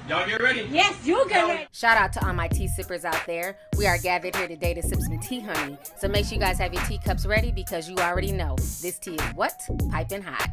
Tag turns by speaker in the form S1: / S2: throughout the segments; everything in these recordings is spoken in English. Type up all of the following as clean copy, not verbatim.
S1: Y'all get ready?
S2: Yes, you get ready.
S3: Shout out to all my tea sippers out there. We are gathered here today to sip some tea, honey. So make sure you guys have your teacups ready because you already know this tea is what? Piping hot.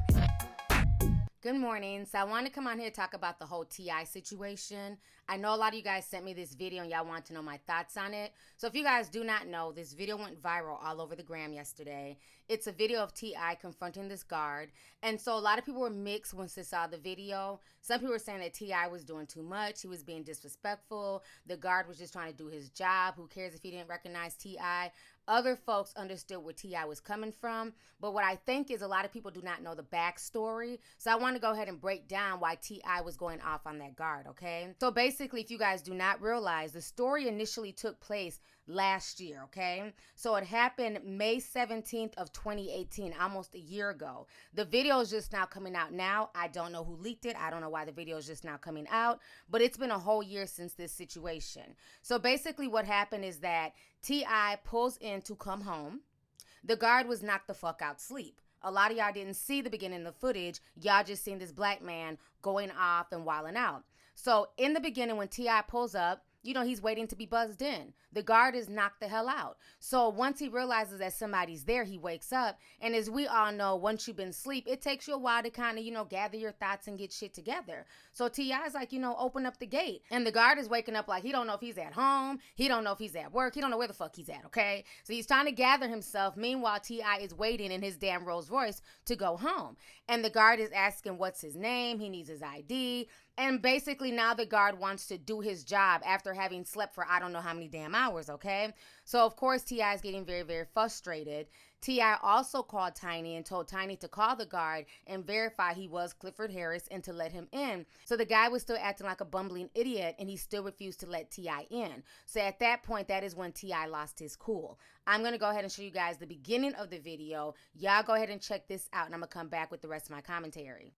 S3: Good morning. So I want to come on here and talk about the whole T.I. situation. I know a lot of you guys sent me this video and y'all want to know my thoughts on it. So if you guys do not know, this video went viral all over the gram yesterday. It's a video of T.I. confronting this guard. And so a lot of people were mixed once they saw the video. Some people were saying that T.I. was doing too much. He was being disrespectful. The guard was just trying to do his job. Who cares if he didn't recognize T.I.? Other folks understood where T.I. was coming from. But what I think is a lot of people do not know the backstory. So I want to go ahead and break down why T.I. was going off on that guard, okay? So basically, if you guys do not realize, the story initially took place last year, okay? So it happened May 17th of 2018, almost a year ago. The video is just now coming out now. I don't know who leaked it. I don't know why the video is just now coming out, but it's been a whole year since this situation. So basically what happened is that T.I. pulls in to come home. The guard was knocked the fuck out sleep. A lot of y'all didn't see the beginning of the footage. Y'all just seen this black man going off and wilding out. So in the beginning, when T.I. pulls up, you know, he's waiting to be buzzed in. The guard is knocked the hell out. So once he realizes that somebody's there, he wakes up. And as we all know, once you've been asleep, it takes you a while to kind of, you know, gather your thoughts and get shit together. So T.I.'s like, you know, open up the gate. And the guard is waking up like he don't know if he's at home. He don't know if he's at work. He don't know where the fuck he's at, okay? So he's trying to gather himself. Meanwhile, T.I. is waiting in his damn Rolls Royce to go home. And the guard is asking what's his name. He needs his ID. And basically now the guard wants to do his job after having slept for I don't know how many damn hours, okay? So of course T.I. is getting very, very frustrated. T.I. also called Tiny and told Tiny to call the guard and verify he was Clifford Harris and to let him in. So the guy was still acting like a bumbling idiot and he still refused to let T.I. in. So at that point, that is when T.I. lost his cool. I'm going to go ahead and show you guys the beginning of the video. Y'all go ahead and check this out and I'm going to come back with the rest of my commentary.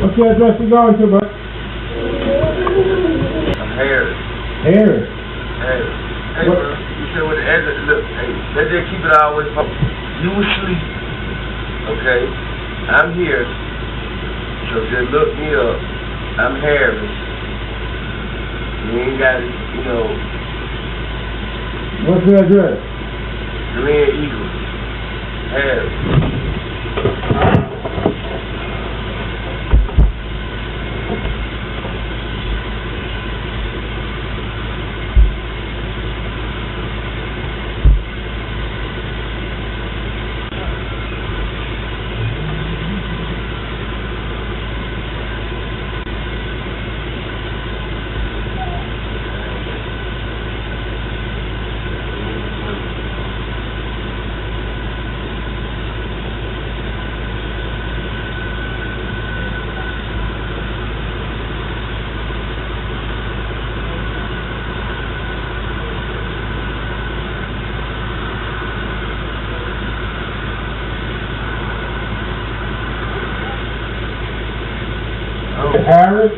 S4: What's the address you going to, bud?
S5: I'm Harris.
S4: Harris.
S5: Hey,
S4: What?
S5: bro, you said what the address, look, hey, let's just keep it always focused. You was asleep, okay? I'm here, so just look me up. I'm Harris. You ain't got it, you know,
S4: What's the address?
S5: Green Eagle. Harris.
S4: Harris?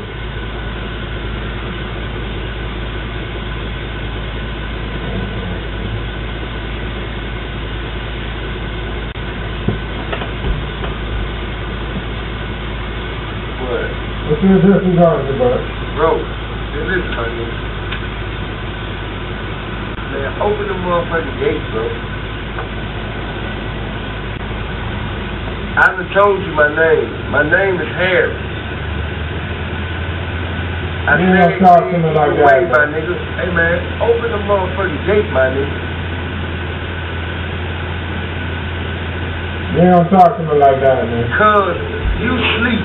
S5: What?
S4: What's the address you going to, bud?
S5: Bro, listen, my nigga. Man, open the motherfucking gate, bro. I done told you my name. My name is Harris. I
S4: You don't talk to me like that,
S5: my nigga. Hey, man, open the motherfucking gate, my nigga.
S4: You don't talk to me like that, man.
S5: Cause you sleep.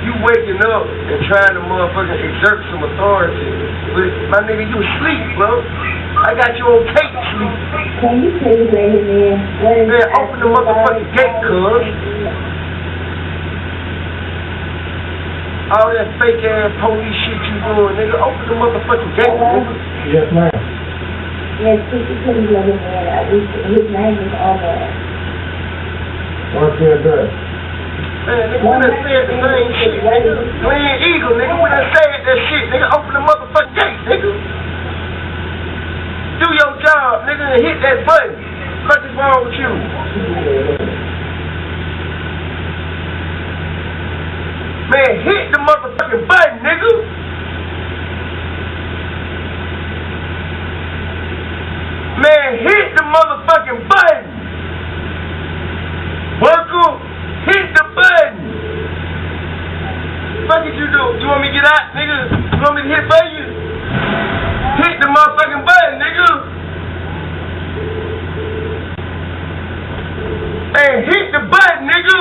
S5: You waking up and trying to motherfucking exert some authority. But my nigga, you asleep, bro. I got you on tape sleep.
S1: Can you please let him in?
S5: Man, open the motherfucking gate, cuz. All that fake ass police shit you doing, nigga. Open the motherfucking gate, nigga.
S4: Yes, ma'am.
S1: Yes, please let him in. His name is Omar.
S4: What's the address?
S5: Man, nigga, we done said the same shit, nigga. Clean Eagle, nigga. We done said that shit, nigga. Open the motherfucking gate, nigga. Do your job, nigga, and hit that button. What is wrong with you? Man, hit the motherfucking button, nigga. Man, hit the motherfucking button. Worker, hit the button. What did you do? You want me to get out, nigga? You want me to hit for you? Hit the motherfucking button, nigga. Man, hit the button, nigga.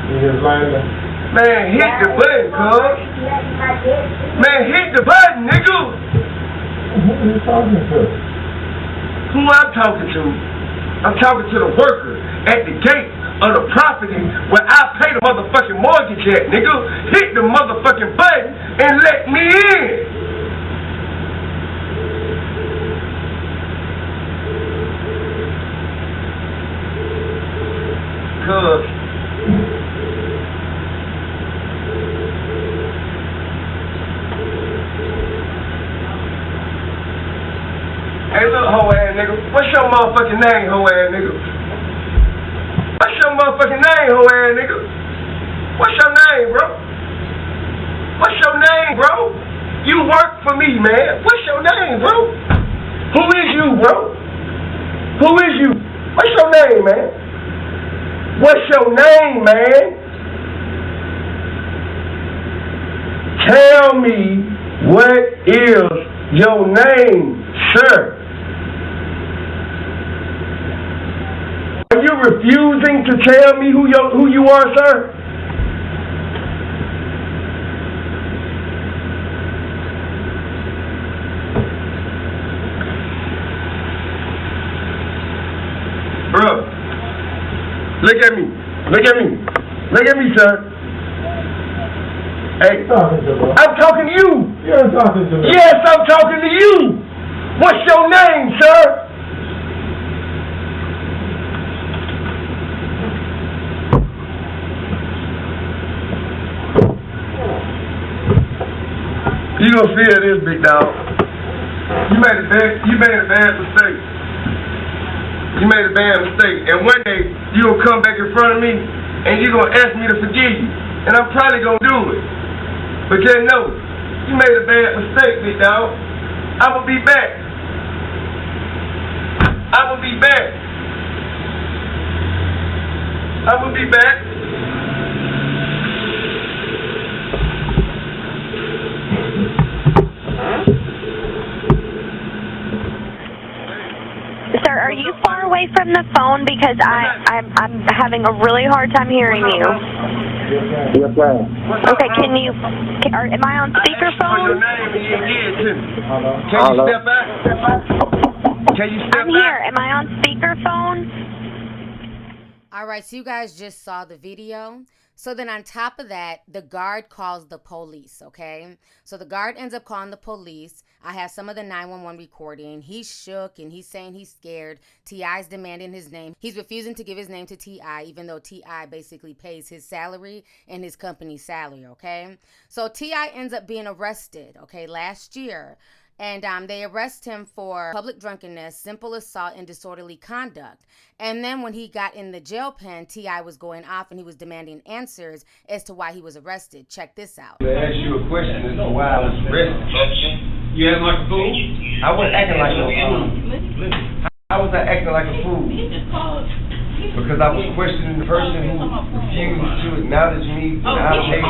S4: You just lying there?
S5: Man, hit the button, cuz. Man, hit the button, nigga.
S4: Who are you talking to?
S5: Who I'm talking to? I'm talking to the worker at the gate of the property where I pay the motherfucking mortgage at, nigga. Hit the motherfucking button and let me in. Cuz. Hey, look, hoe ass nigga. What's your motherfucking name, hoe ass nigga? What's your motherfucking name, hoe ass nigga? What's your name, bro? What's your name, bro? You work for me, man. What's your name, bro? Who is you, bro? Who is you? What's your name, man? What's your name, man? Tell me what is your name, sir? Are you refusing to tell me who you are, sir? Bro, look at me. Look at me. Look at me, sir. Hey, I'm talking to you.
S4: You're talking to me.
S5: Yes, I'm talking to you. What's your name, sir? You gonna feel this, big dog. You made a bad mistake. You made a bad mistake. And one day, you gonna come back in front of me, and you gonna ask me to forgive you. And I'm probably gonna do it. But just know, you made a bad mistake, big dog. I'ma be back. I'ma be back. I'ma be back.
S2: Sir, are you far away from the phone? Because I'm having a really hard time hearing you.
S4: Yes, ma'am.
S2: Okay, am I on speakerphone?
S5: Can you step out? Can you step out?
S2: I'm here. Am I on speakerphone?
S3: All right, so you guys just saw the video. So then on top of that, the guard calls the police, okay? So the guard ends up calling the police. I have some of the 911 recording. He's shook and he's saying he's scared. T.I.'s demanding his name. He's refusing to give his name to T.I., even though T.I. basically pays his salary and his company's salary, okay? So T.I. ends up being arrested, okay, last year. And they arrest him for public drunkenness, simple assault, and disorderly conduct. And then when he got in the jail pen, T.I. was going off and he was demanding answers as to why he was arrested. Check this out.
S5: To ask you a question as to why I was arrested.
S6: You acting like a fool?
S5: I wasn't acting like no fool. How was I acting like a fool? Because I was questioning the person who refused to acknowledge me and I paid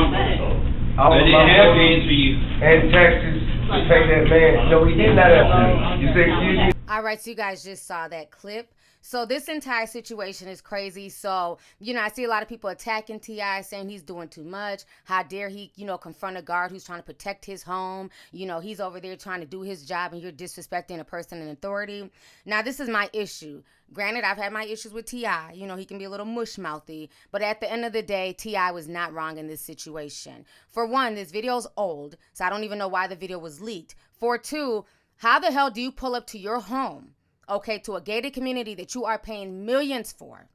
S5: all
S6: They
S5: of
S6: didn't
S5: my
S6: have to
S5: money
S6: answer you.
S5: and taxes to pay that man. No, he did not answer me. You say, excuse me?
S3: All right, so you guys just saw that clip. So this entire situation is crazy. So, I see a lot of people attacking T.I., saying he's doing too much. How dare he, confront a guard who's trying to protect his home. He's over there trying to do his job and you're disrespecting a person in authority. Now, this is my issue. Granted, I've had my issues with T.I. He can be a little mush-mouthy. But at the end of the day, T.I. was not wrong in this situation. For one, this video's old, so I don't even know why the video was leaked. For two, how the hell do you pull up to your home, okay, to a gated community that you are paying millions for,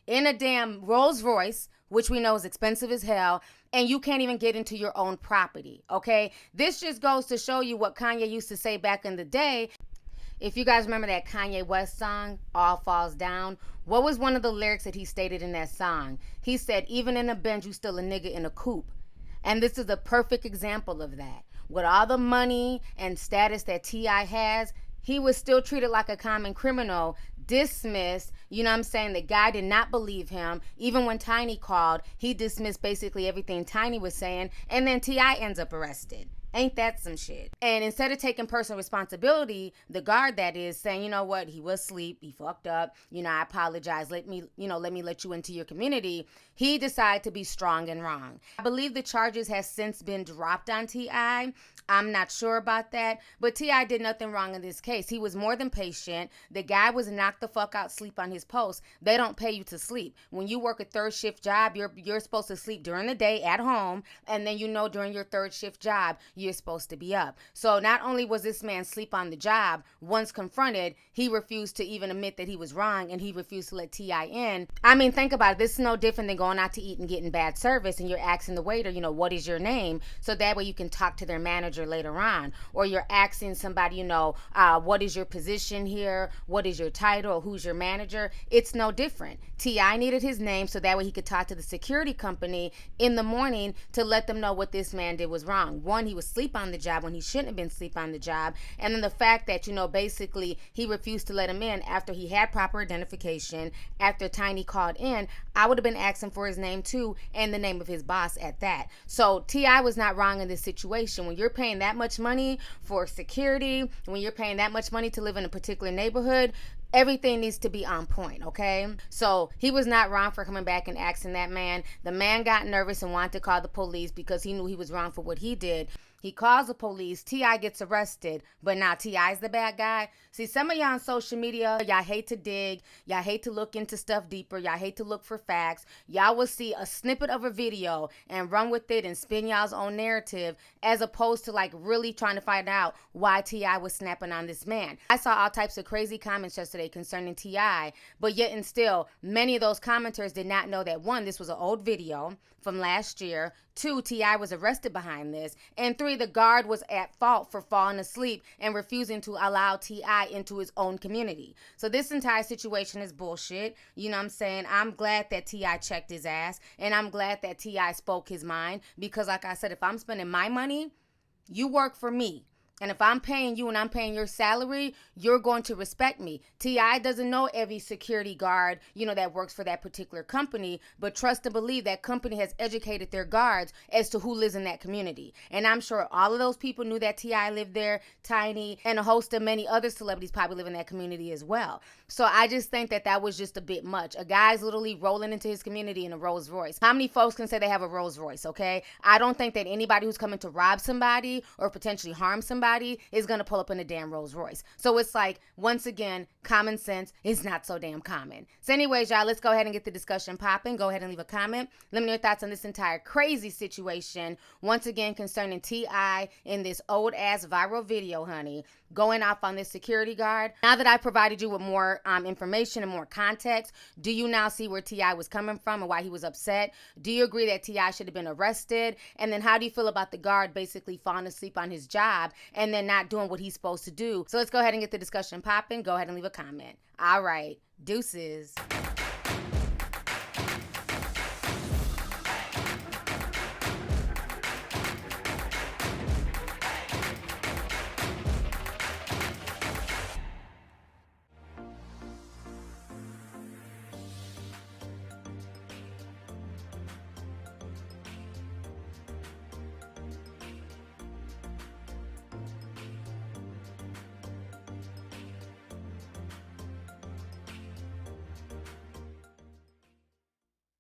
S3: in a damn Rolls Royce, which we know is expensive as hell, and you can't even get into your own property, okay? This just goes to show you what Kanye used to say back in the day. If you guys remember that Kanye West song, All Falls Down, what was one of the lyrics that he stated in that song? He said, even in a Benz, you still a nigga in a coupe. And this is a perfect example of that. With all the money and status that T.I. has, he was still treated like a common criminal, dismissed. The guy did not believe him. Even when Tiny called, he dismissed basically everything Tiny was saying, and then T.I. ends up arrested. Ain't that some shit? And instead of taking personal responsibility, the guard that is saying, you know what, he was asleep, he fucked up, I apologize, let me let you into your community, he decided to be strong and wrong. I believe the charges has since been dropped on T.I. I'm not sure about that, but T.I. did nothing wrong in this case. He was more than patient. The guy was knocked the fuck out sleep on his post. They don't pay you to sleep. When you work a third shift job, you're supposed to sleep during the day at home, and then during your third shift job, you're supposed to be up. So not only was this man sleep on the job, once confronted, he refused to even admit that he was wrong, and he refused to let T.I. in. I mean, think about it. This is no different than going out to eat and getting bad service, and you're asking the waiter, what is your name? So that way you can talk to their manager later on. Or you're asking somebody, what is your position here? What is your title? Who's your manager? It's no different. T.I. needed his name so that way he could talk to the security company in the morning to let them know what this man did was wrong. One, he was asleep on the job when he shouldn't have been asleep on the job. And then the fact that, basically he refused to let him in after he had proper identification, after Tiny called in, I would have been asking for his name too, and the name of his boss at that. So T.I. was not wrong in this situation. When you're paying that much money for security, when you're paying that much money to live in a particular neighborhood, everything needs to be on point, okay? So he was not wrong for coming back and asking that man. The man got nervous and wanted to call the police because he knew he was wrong for what he did. He calls the police. T.I. gets arrested, but now T.I.'s the bad guy. See, some of y'all on social media, y'all hate to dig. Y'all hate to look into stuff deeper. Y'all hate to look for facts. Y'all will see a snippet of a video and run with it and spin y'all's own narrative, as opposed to really trying to find out why T.I. was snapping on this man. I saw all types of crazy comments yesterday concerning T.I., but yet and still, many of those commenters did not know that, one, this was an old video from last year. Two, T.I. was arrested behind this. And three, the guard was at fault for falling asleep and refusing to allow T.I. into his own community. So this entire situation is bullshit. I'm glad that T.I. checked his ass, and I'm glad that T.I. spoke his mind, because like I said, if I'm spending my money, you work for me. And if I'm paying you and I'm paying your salary, you're going to respect me. T.I. doesn't know every security guard, that works for that particular company, but trust and believe that company has educated their guards as to who lives in that community. And I'm sure all of those people knew that T.I. lived there, Tiny, and a host of many other celebrities probably live in that community as well. So I just think that was just a bit much. A guy's literally rolling into his community in a Rolls Royce. How many folks can say they have a Rolls Royce, okay? I don't think that anybody who's coming to rob somebody or potentially harm somebody is going to pull up in a damn Rolls Royce. So it's once again, common sense is not so damn common. So anyways, y'all, let's go ahead and get the discussion popping. Go ahead and leave a comment. Let me know your thoughts on this entire crazy situation. Once again, concerning T.I. in this old ass viral video, honey, going off on this security guard. Now that I provided you with more information and more context, do you now see where T.I. was coming from and why he was upset? Do you agree that T.I. should have been arrested? And then how do you feel about the guard basically falling asleep on his job and then not doing what he's supposed to do? So let's go ahead and get the discussion popping. Go ahead and leave a comment. All right. Deuces.